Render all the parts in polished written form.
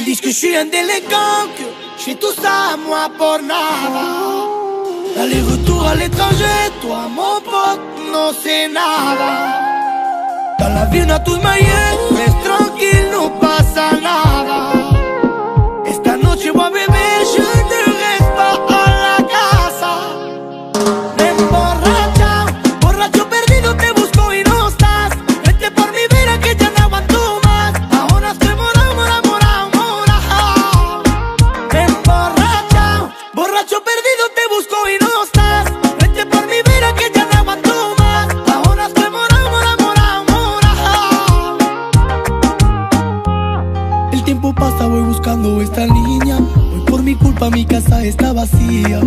disent que je suis un délinquant, que je fais tout ça à moi pour nada. Aller-retour à l'étranger, toi mon pote, no c'est nada. Dans la vie on a tous maillés, reste tranquille, no pasa nada. Esta noche voy a beber, je ne reste pas à la casa. Me emborracho, borracho perdido, te busco y no estás. Vete por mi vida que ya no aguanto más. Ahora estoy morado, morado, morado, morado. Me emborracho, borracho perdido, te busco y no estás. Vete por mi vida que ya no aguanto más. Ahora estoy morado, morado, morado, morado. El tiempo pasa, voy buscando esta niña. Hoy por mi culpa mi casa está vacía.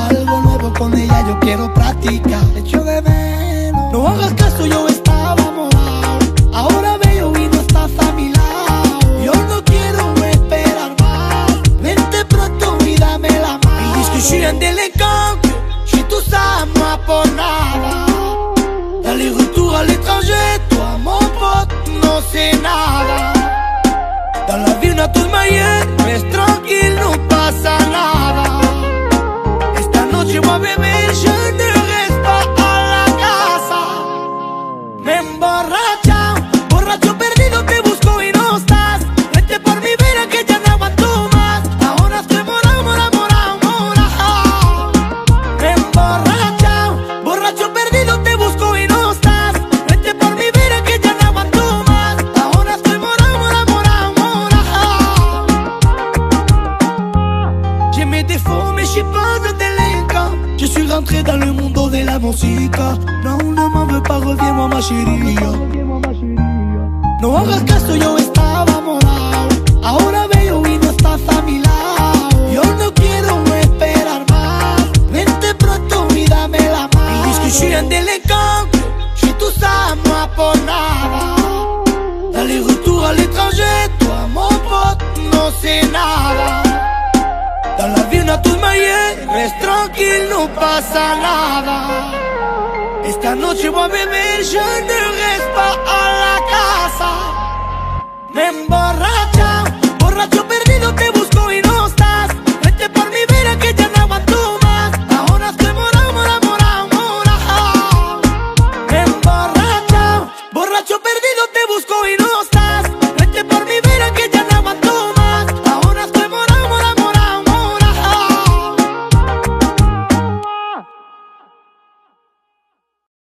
Algo nuevo con ella yo quiero practicar. Te echo de menos. No hagas caso, yo estaba morado. Ahora veo y no estás a mi lado. Yo no quiero esperar más. Vente pronto y dame la mano. Ils disent que je suis un délinquant, que je fais tout ça à moi pour nada. Aller-retour à l'étranger, toi mon pote, no c'est nada. Dans la vie on a tous maillés, reste tranquille, no pasa nada. Esta noche voy a beber, je ne reste pas à la casa. Me emborracho, borracho perdido, te busco y no estás. Vete por mi vida que ya no aguanto más. Ahora estoy morado, morado, morado, morado. Me emborracho, borracho perdido, te busco y no estás. Vete por mi vida que ya no aguanto más. Ahora estoy morado, morado, morado, morado. J'ai mes défauts mais je suis pas un délinquant. Je suis rentré dans le mundo de la música. Non, ne m'en veux pas, reviens-moi ma chérie. No hagas caso, yo estaba morado. Ahora veo y no estás a mi lado. Yo no quiero esperar más. Vente pronto y dame la mano. Ils disent que je suis un délinquant, que je fais tout ça à moi pour nada. Aller-retour à l'étranger, toi mon pote, no c'est nada. Dans la vie on a tous maillés, reste tranquille, no pasa nada. Esta noche voy a beber, je ne reste pas à la casa. Me emborracho, borracho perdido, te